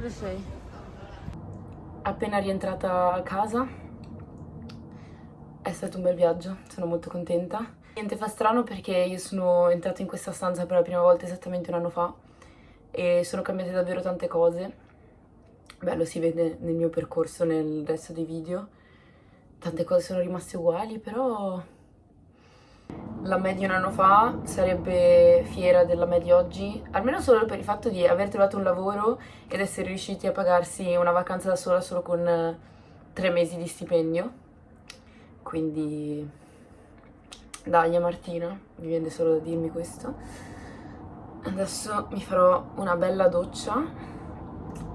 dove sei? Appena rientrata a casa, è stato un bel viaggio, sono molto contenta. Niente fa strano perché io sono entrata in questa stanza per la prima volta esattamente un anno fa e sono cambiate davvero tante cose. Beh, lo si vede nel mio percorso nel resto dei video. Tante cose sono rimaste uguali, però la me di un anno fa sarebbe fiera della me di oggi, almeno solo per il fatto di aver trovato un lavoro ed essere riusciti a pagarsi una vacanza da sola solo con 3 mesi di stipendio. Quindi dai Martina, mi viene solo da dirmi questo. Adesso mi farò una bella doccia,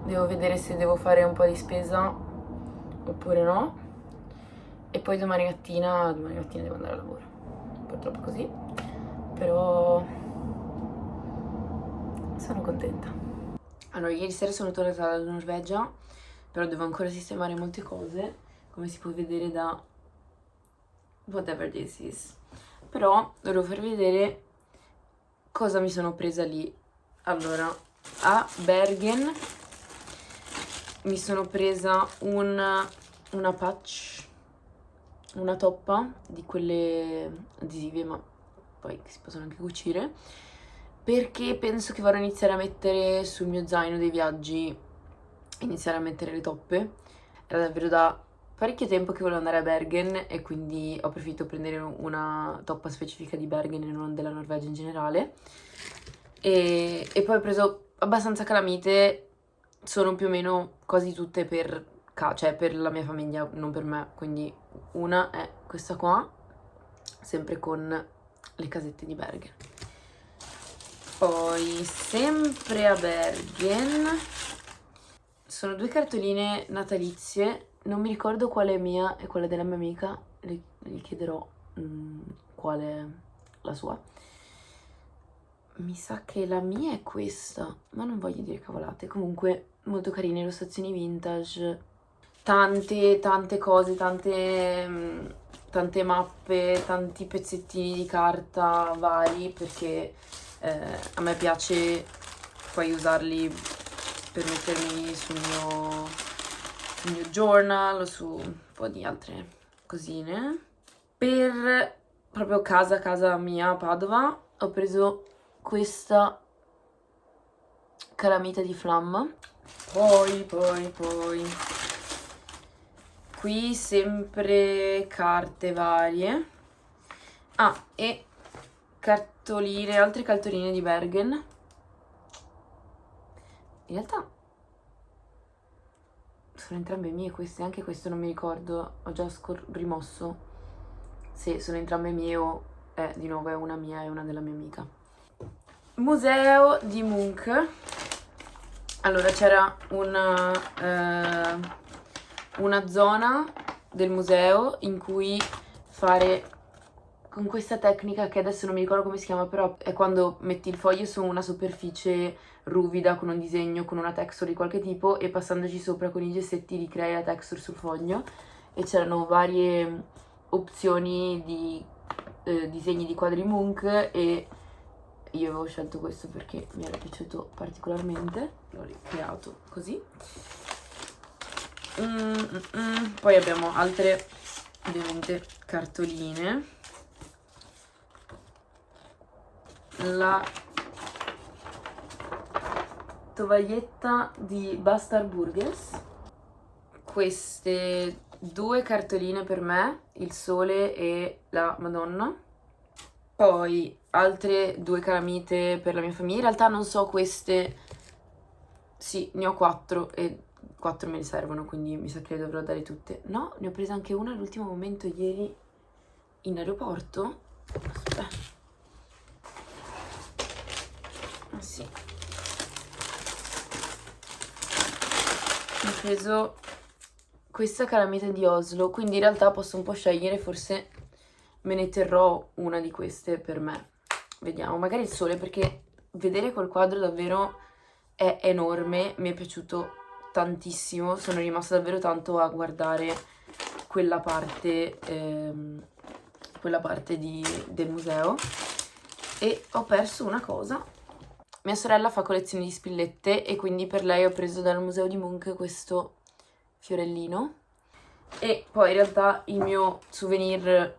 devo vedere se devo fare un po' di spesa oppure no, e poi domani mattina devo andare al lavoro, purtroppo così, però sono contenta. Allora, ieri sera sono tornata dalla Norvegia, però devo ancora sistemare molte cose, come si può vedere da whatever this is. Però devo farvi vedere cosa mi sono presa lì. Allora, a Bergen mi sono presa una patch, una toppa di quelle adesive, ma poi si possono anche cucire, perché penso che vorrò iniziare a mettere sul mio zaino dei viaggi, iniziare a mettere le toppe. Era davvero da parecchio tempo che volevo andare a Bergen e quindi ho preferito prendere una toppa specifica di Bergen e non della Norvegia in generale. E poi ho preso abbastanza calamite, sono più o meno quasi tutte cioè per la mia famiglia, non per me, quindi una è questa qua, sempre con le casette di Bergen. Poi, sempre a Bergen, sono 2 cartoline natalizie, non mi ricordo quale è mia e quale è della mia amica, gli chiederò qual è la sua. Mi sa che la mia è questa, ma non voglio dire cavolate. Comunque molto carine, illustrazioni vintage, tante cose, tante mappe, tanti pezzettini di carta vari, perché a me piace poi usarli per mettermi sul mio journal o su un po' di altre cosine. Per proprio casa mia a Padova ho preso questa calamita di Flam. Poi qui sempre carte varie. Ah, e cartoline, altre cartoline di Bergen. In realtà sono entrambe mie queste, anche questo non mi ricordo, ho già rimosso se sono entrambe mie o di nuovo è una mia e una della mia amica. Museo di Munch. Allora c'era una zona del museo in cui fare con questa tecnica che adesso non mi ricordo come si chiama, però è quando metti il foglio su una superficie ruvida con un disegno, con una texture di qualche tipo, e passandoci sopra con i gessetti ricrei la texture sul foglio, e c'erano varie opzioni di disegni di quadri Munch e io avevo scelto questo perché mi era piaciuto particolarmente, l'ho ricreato così. Poi abbiamo altre, ovviamente, cartoline. La tovaglietta di Bastard Burgers. Queste 2 cartoline per me, il sole e la Madonna. Poi altre 2 calamite per la mia famiglia. In realtà non so queste, sì, ne ho 4 e 4 me ne servono, quindi mi sa che le dovrò dare tutte. No, ne ho presa anche una all'ultimo momento ieri in aeroporto. Aspetta. Ah sì. Ho preso questa calamita di Oslo, quindi in realtà posso un po' scegliere, forse me ne terrò una di queste per me. Vediamo, magari il sole, perché vedere quel quadro davvero è enorme, mi è piaciuto tantissimo, sono rimasta davvero tanto a guardare quella parte del museo, e ho perso una cosa Mia sorella fa collezioni di spillette e quindi per lei ho preso dal Museo di Munch questo fiorellino. E poi in realtà il mio souvenir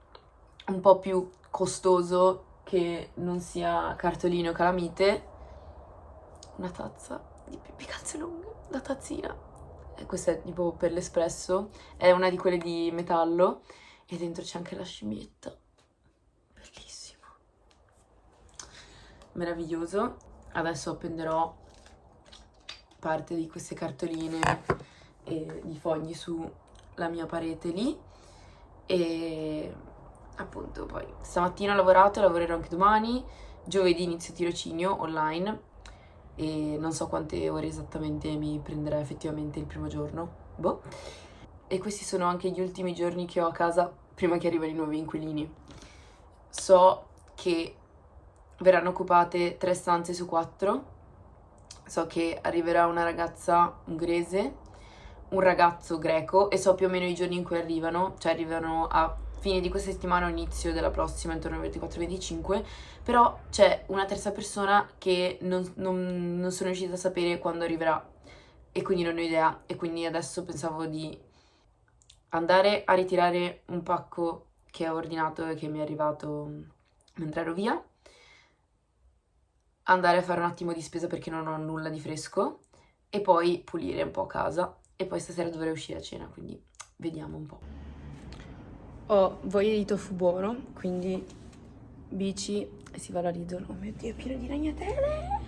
un po' più costoso, che non sia cartoline o calamite, una tazza di pipì calze lunghe, la tazzina. E questa è tipo per l'espresso, è una di quelle di metallo e dentro c'è anche la scimmietta. Bellissimo. Meraviglioso. Adesso appenderò parte di queste cartoline e di fogli sulla mia parete lì e appunto poi stamattina ho lavorato e lavorerò anche domani. Giovedì inizio tirocinio online e non so quante ore esattamente mi prenderà effettivamente il primo giorno, boh. E questi sono anche gli ultimi giorni che ho a casa prima che arrivino i nuovi inquilini. So che verranno occupate 3 stanze su 4. So che arriverà una ragazza ungherese, un ragazzo greco e so più o meno i giorni in cui arrivano, cioè arrivano a fine di questa settimana o inizio della prossima, intorno al 24-25, però c'è una terza persona che non sono riuscita a sapere quando arriverà e quindi non ho idea, e quindi adesso pensavo di andare a ritirare un pacco che ho ordinato e che mi è arrivato mentre ero via, andare a fare un attimo di spesa perché non ho nulla di fresco e poi pulire un po' casa e poi stasera dovrei uscire a cena, quindi vediamo un po'. Ho voglia di tofu buono, quindi bici e si va alla Lidl. Oh mio Dio, è pieno di ragnatele!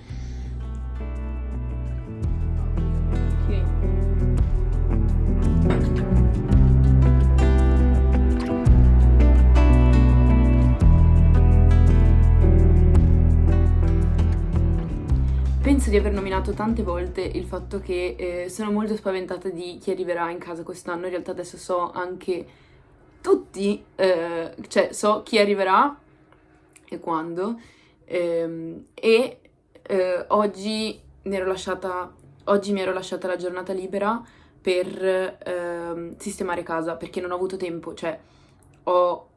Penso di aver nominato tante volte il fatto che sono molto spaventata di chi arriverà in casa quest'anno. In realtà adesso so anche tutti, cioè so chi arriverà e quando. Oggi mi ero lasciata la giornata libera per sistemare casa perché non ho avuto tempo, cioè ho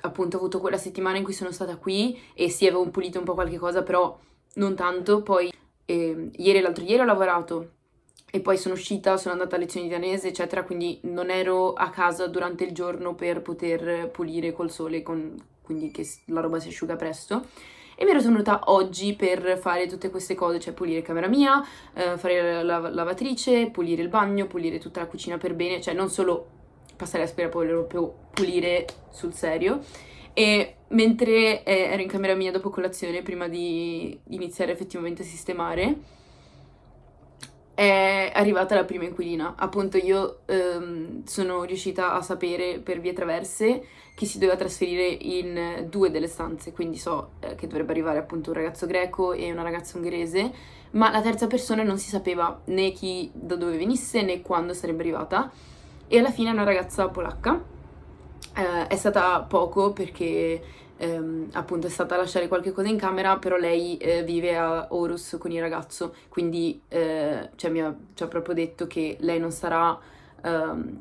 appunto avuto quella settimana in cui sono stata qui e sì, avevo pulito un po' qualche cosa, però non tanto. Poi ieri e l'altro ieri ho lavorato e poi sono uscita, sono andata a lezioni di danese, eccetera, quindi non ero a casa durante il giorno per poter pulire col sole, quindi che la roba si asciuga presto. E mi ero venuta oggi per fare tutte queste cose, cioè pulire camera mia, fare la lavatrice, pulire il bagno, pulire tutta la cucina per bene, cioè non solo passare l'aspirapolvere, proprio pulire sul serio. E mentre ero in camera mia dopo colazione, prima di iniziare effettivamente a sistemare, è arrivata la prima inquilina. Appunto io sono riuscita a sapere per vie traverse chi si doveva trasferire in 2 delle stanze, quindi so che dovrebbe arrivare appunto un ragazzo greco e una ragazza ungherese, ma la terza persona non si sapeva né chi da dove venisse né quando sarebbe arrivata, e alla fine è una ragazza polacca. È stata poco perché appunto è stata a lasciare qualche cosa in camera, però lei vive a Aarhus con il ragazzo, quindi cioè, ci ha proprio detto che lei non sarà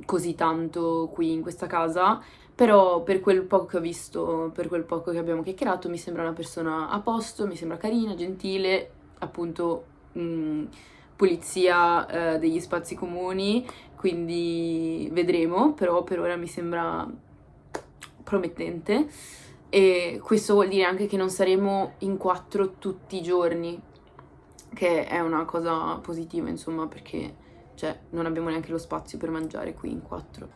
così tanto qui in questa casa, però per quel poco che ho visto, per quel poco che abbiamo chiacchierato, mi sembra una persona a posto, mi sembra carina, gentile, appunto pulizia degli spazi comuni, quindi vedremo, però per ora mi sembra promettente. E questo vuol dire anche che non saremo in 4 tutti i giorni, che è una cosa positiva, insomma, perché cioè, non abbiamo neanche lo spazio per mangiare qui in 4.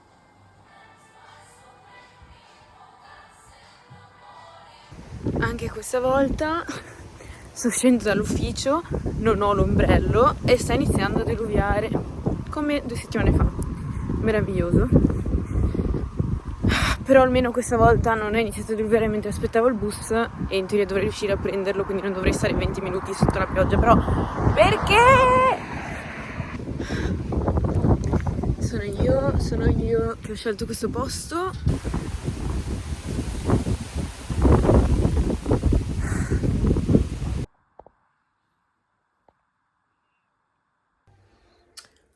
Anche questa volta sto uscendo dall'ufficio, non ho l'ombrello e sta iniziando a diluviare, come 2 settimane fa. Meraviglioso. Però almeno questa volta non è iniziato a diluviare mentre aspettavo il bus e in teoria dovrei riuscire a prenderlo, quindi non dovrei stare 20 minuti sotto la pioggia, però perché? Sono io che ho scelto questo posto.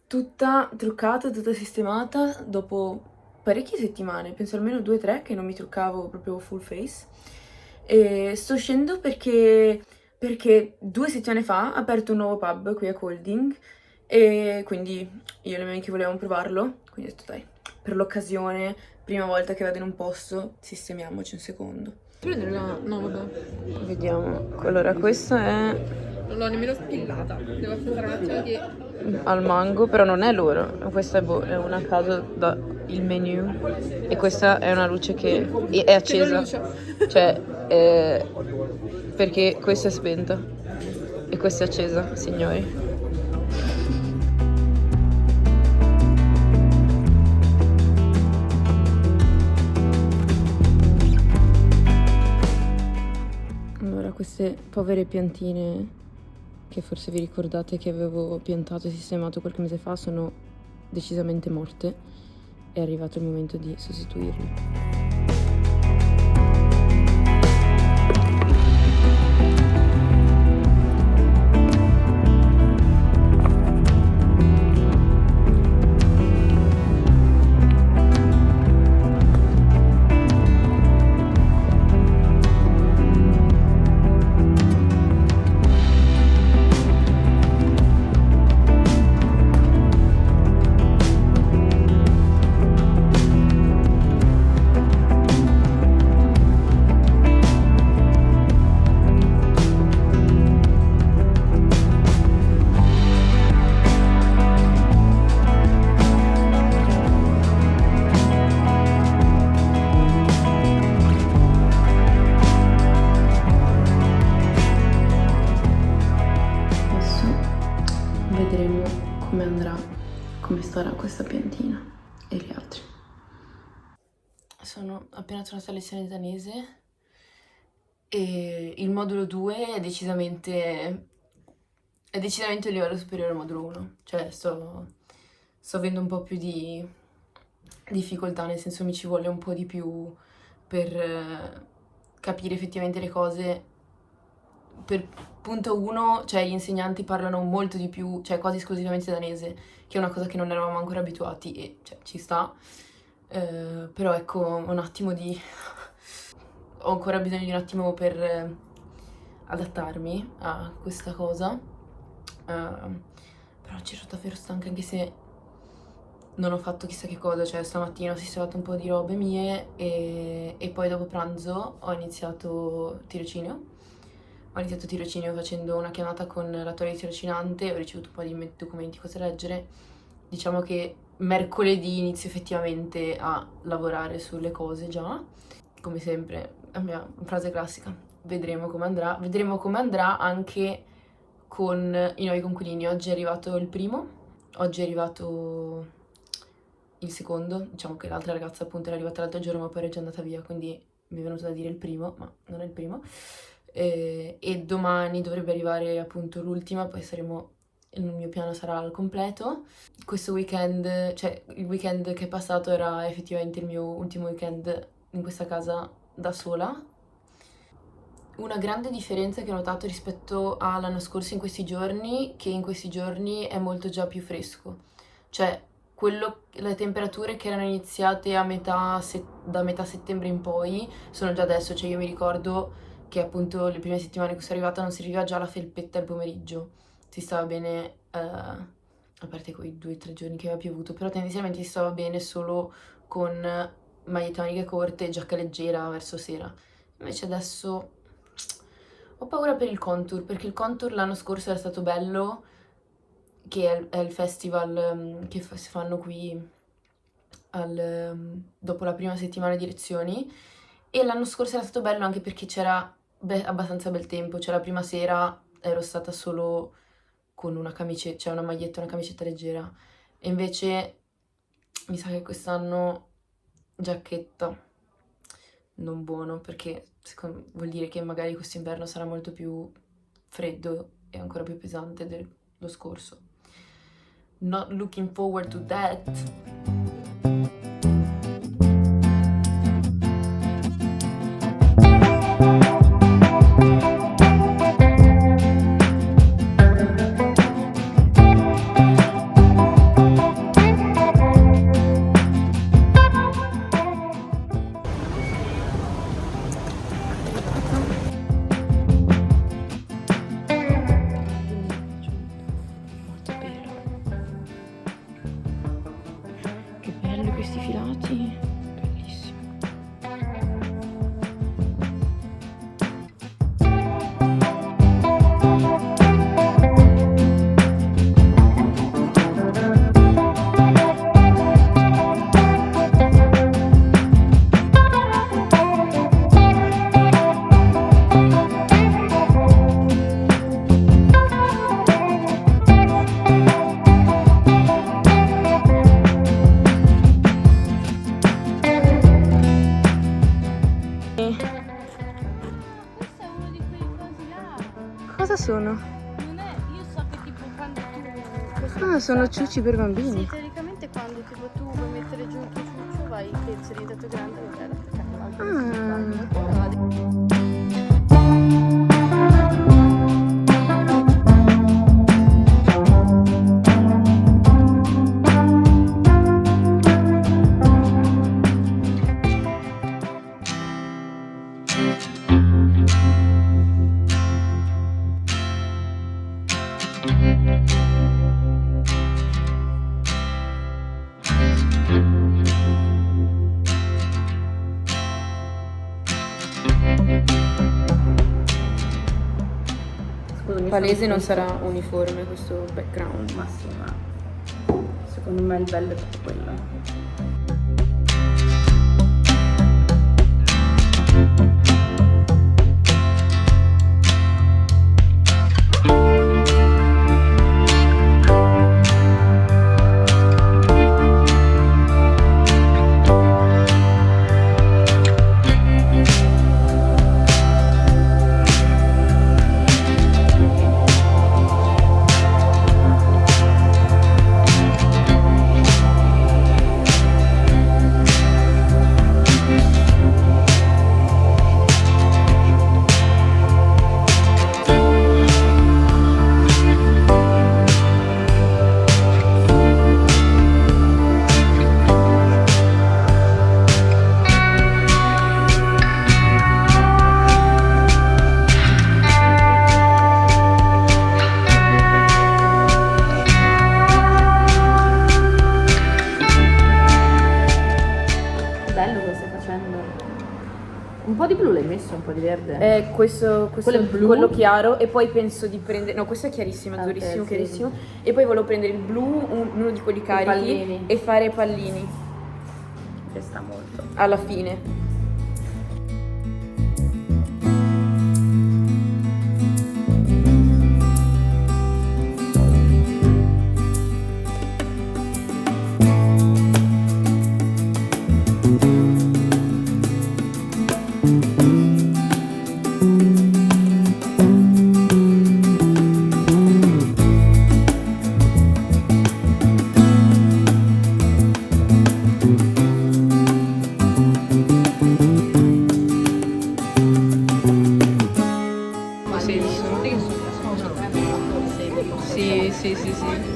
Tutta truccata, tutta sistemata dopo parecchie settimane, penso almeno 2 o 3 che non mi truccavo proprio full face. E sto uscendo perché perché 2 settimane fa ha aperto un nuovo pub qui a Colding e quindi io e le mie amiche volevamo provarlo, quindi ho detto dai, per l'occasione, prima volta che vado in un posto, sistemiamoci un secondo. Prendere la... no vabbè. Vediamo, allora questa è Non l'ho nemmeno spillata. Devo aspettare un attimo di... al mango, però non è loro, questa è una caso da il menu e questa è una luce che è accesa, cioè perché questa è spenta e questa è accesa, signori. Allora, queste povere piantine che forse vi ricordate che avevo piantato e sistemato qualche mese fa sono decisamente morte. È arrivato il momento di sostituirle. Vedremo come andrà, come starà questa piantina e gli altri. Sono appena tornata a lezione di danese e il modulo 2 è decisamente il livello superiore al modulo 1. Cioè sto avendo un po' più di difficoltà, nel senso mi ci vuole un po' di più per capire effettivamente le cose. Per punto 1, cioè gli insegnanti parlano molto di più, cioè quasi esclusivamente danese, che è una cosa che non eravamo ancora abituati e cioè, ci sta. Però ecco, un attimo di... ho ancora bisogno di un attimo per adattarmi a questa cosa. Però oggi ero davvero stanca, anche se non ho fatto chissà che cosa, cioè stamattina ho sistemato un po' di robe mie e poi dopo pranzo ho iniziato tirocinio. Ho iniziato tirocinio facendo una chiamata con l'attore di tirocinante, ho ricevuto un po' di documenti, cose da leggere. Diciamo che mercoledì inizio effettivamente a lavorare sulle cose già. Come sempre, la mia frase classica, vedremo come andrà anche con i nuovi coinquilini. Oggi è arrivato il primo, oggi è arrivato il secondo, diciamo che l'altra ragazza appunto era arrivata l'altro giorno ma poi era già andata via, quindi mi è venuto da dire il primo, ma non è il primo. E domani dovrebbe arrivare appunto l'ultima, poi il mio piano sarà al completo. Questo weekend, cioè il weekend che è passato era effettivamente il mio ultimo weekend in questa casa da sola. Una grande differenza che ho notato rispetto all'anno scorso in questi giorni, che in questi giorni è molto già più fresco. Cioè, le temperature che erano iniziate da metà settembre in poi sono già adesso, cioè io mi ricordo che appunto le prime settimane che sono arrivata non serviva già la felpetta al pomeriggio, si stava bene, a parte quei 2 o 3 giorni che aveva piovuto, però tendenzialmente si stava bene solo con magliette maniche corte e giacca leggera verso sera. Invece adesso ho paura per il Contour, perché il Contour l'anno scorso era stato bello, che è il festival che si fanno qui dopo la prima settimana di lezioni, e l'anno scorso era stato bello anche perché c'era abbastanza bel tempo, cioè la prima sera ero stata solo con una camicia, cioè una maglietta e una camicetta leggera, e invece mi sa che quest'anno giacchetta, non buono, perché vuol dire che magari quest'inverno sarà molto più freddo e ancora più pesante dello scorso. Not looking forward to that. questi filati, bellissimo. Cosa sono? Non è, io so che tipo quando tu... Ah, sono ciucci per bambini. Sì, teoricamente quando tipo tu vuoi mettere giù il tuo ciuccio, vai che sei diventato grande, vai ad attaccare l'altro. Palese non sarà uniforme questo background. Ma sì, ma secondo me il bello è tutto quello. Bello cosa stai facendo? Un po' di blu l'hai messo, un po' di verde. Questo Quello è blu? quello chiaro, e poi penso di prendere, no, questo è chiarissimo, è Ah, ok, durissimo, sì. chiarissimo, e poi volevo prendere il blu, uno di quelli carichi, pallini. e fare pallini Che sta molto. alla fine. Sì, sì, sì, sì.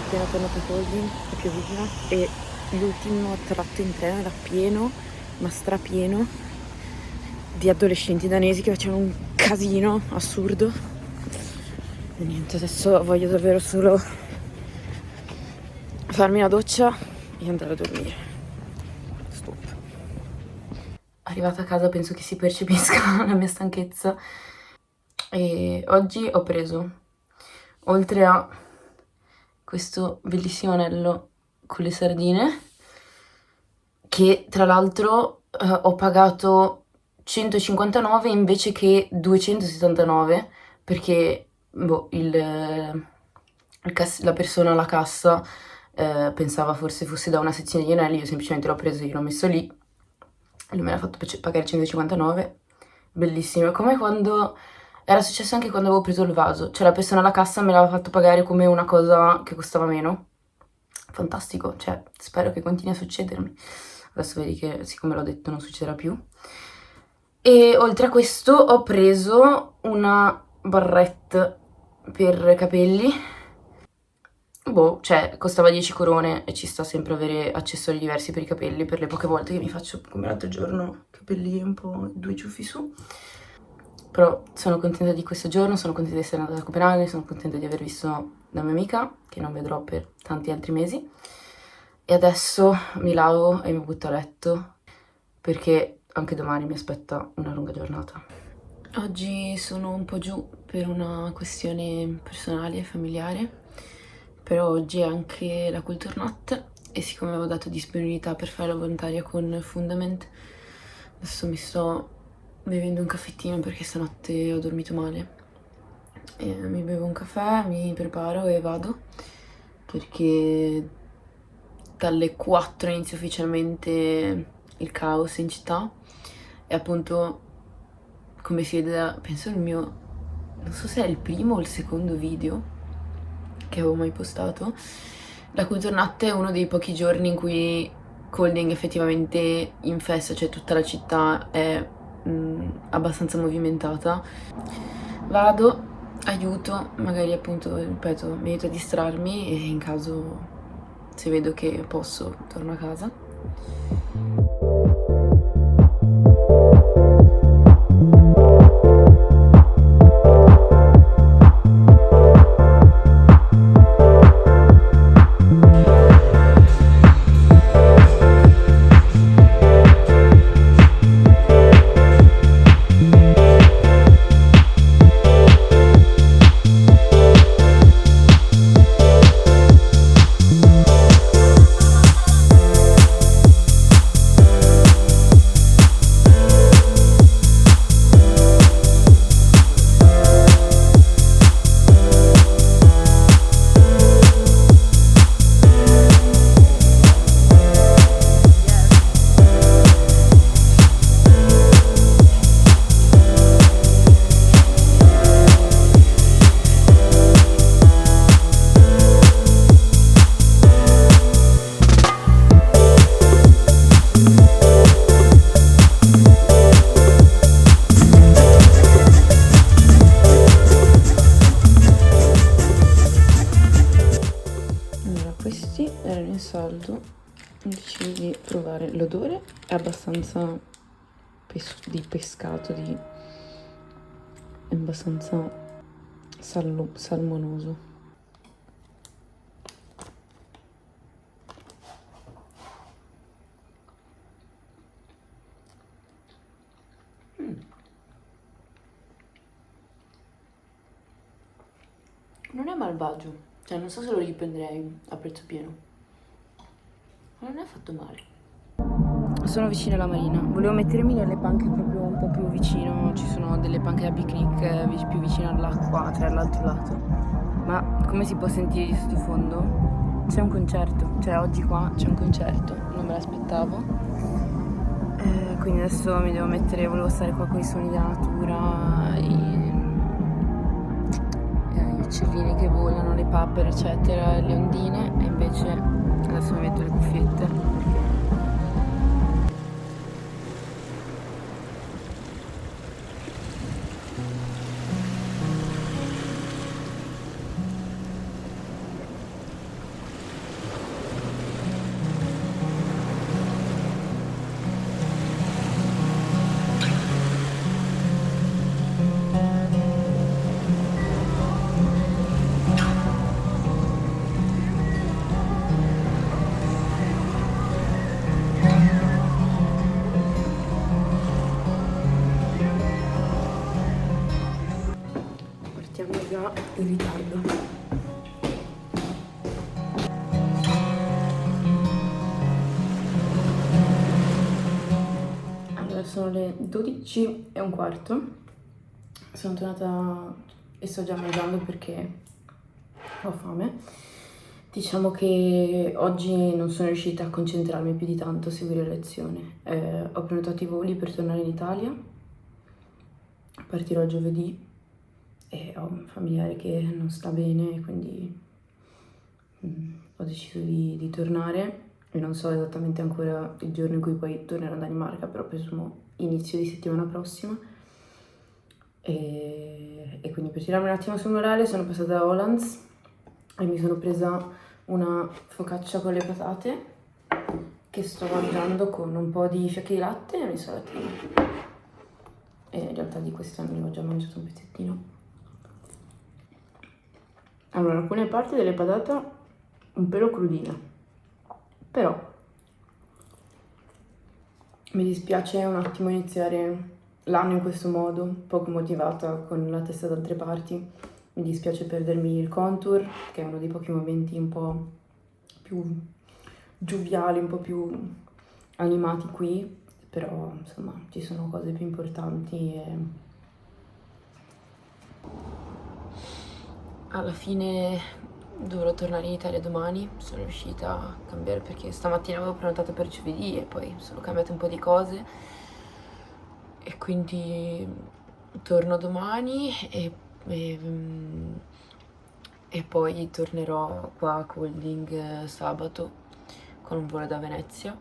Appena tornato a Fogli, è piovigina, e l'ultimo tratto in treno era pieno, ma strapieno, di adolescenti danesi che facevano un casino assurdo. E niente, adesso voglio davvero solo farmi una doccia e andare a dormire. Stop. Arrivata a casa penso che si percepisca la mia stanchezza, e oggi ho preso, oltre a questo bellissimo anello con le sardine, che tra l'altro ho pagato 159 invece che 279, perché boh, la persona alla cassa pensava forse fosse da una sezione di anelli, io semplicemente l'ho preso e l'ho messo lì, e lui me l'ha fatto pagare 159, bellissimo, come quando... Era successo anche quando avevo preso il vaso, cioè la persona alla cassa me l'aveva fatto pagare come una cosa che costava meno. Fantastico, cioè spero che continui a succedermi. Adesso vedi che siccome l'ho detto non succederà più. E oltre a questo ho preso una barrette per capelli. Boh, cioè costava 10 corone e ci sta sempre avere accessori diversi per i capelli per le poche volte che mi faccio, come l'altro giorno, capelli un po' due ciuffi su. Però sono contenta di questo giorno, sono contenta di essere andata a Copenaghen, sono contenta di aver visto la mia amica, che non vedrò per tanti altri mesi. E adesso mi lavo e mi butto a letto, perché anche domani mi aspetta una lunga giornata. Oggi sono un po' giù per una questione personale e familiare, però oggi è anche la Culture Night e siccome avevo dato disponibilità per fare la volontaria con Fundament, adesso mi sto bevendo un caffettino perché stanotte ho dormito male. E mi bevo un caffè, mi preparo e vado, perché dalle 4 inizia ufficialmente il caos in città e appunto, come si vede da, penso il mio, non so se è il primo o il secondo video che avevo mai postato, la Culture Night è uno dei pochi giorni in cui Kolding effettivamente infesta, cioè tutta la città è abbastanza movimentata. Vado, aiuto, magari appunto, ripeto, mi aiuto a distrarmi e in caso, se vedo che posso, torno a casa. Questi erano in saldo, ho deciso di provare l'odore, è abbastanza di pescato, è abbastanza salmonoso. Non è malvagio. Cioè, non so se lo riprenderei a prezzo pieno. Ma non è affatto male. Sono vicino alla marina. Volevo mettermi nelle panche proprio un po' più vicino. Ci sono delle panche da picnic più vicino all'acqua, cioè all'altro lato. Ma come si può sentire di sottofondo? C'è un concerto. Cioè, oggi qua c'è un concerto. Non me l'aspettavo. Quindi adesso mi devo mettere... Volevo stare qua con i suoni della natura, gli uccellini che volano, le papere eccetera, le ondine, e invece adesso mi metto le cuffiette. Partiamo già in ritardo. sono le 12:15. Sono tornata e sto già mangiando perché ho fame. Diciamo che oggi non sono riuscita a concentrarmi più di tanto a seguire la lezione. Ho prenotato i voli per tornare in Italia. Partirò giovedì e ho un familiare che non sta bene, quindi ho deciso di tornare. E non so esattamente ancora il giorno in cui poi tornerò in Danimarca, però presumo inizio di settimana prossima. E quindi per tirarmi un attimo sul morale sono passata da Hollands e mi sono presa una focaccia con le patate che sto mangiando con un po' di fiocchi di latte e un'insalatino. E in realtà di quest'anno ne ho già mangiato un pezzettino. Allora, alcune parti delle patate un pelo crudine, però mi dispiace un attimo iniziare l'anno in questo modo, poco motivata, con la testa da altre parti. Mi dispiace perdermi il contour, che è uno dei pochi momenti un po' più gioviali, un po' più animati qui, però insomma ci sono cose più importanti e alla fine dovrò tornare in Italia domani. Sono riuscita a cambiare perché stamattina avevo prenotato per giovedì e poi sono cambiate un po' di cose e quindi torno domani e poi tornerò qua a Kolding sabato con un volo da Venezia.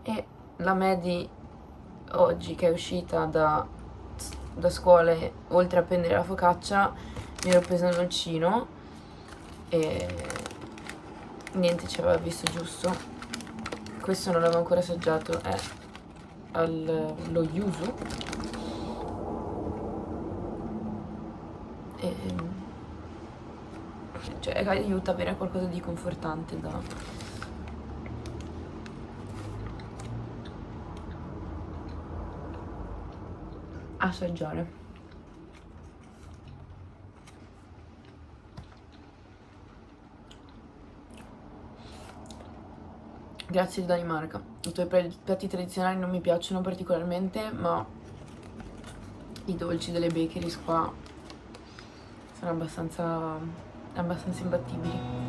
E la Medi oggi, che è uscita da scuola, oltre a prendere la focaccia mi ero presa un dolcino e niente, ci aveva visto giusto. Questo non l'avevo ancora assaggiato, è lo yuzu e cioè aiuta ad avere qualcosa di confortante da assaggiare. Grazie di Danimarca. I tuoi piatti tradizionali non mi piacciono particolarmente, ma i dolci delle bakeries qua sono abbastanza imbattibili.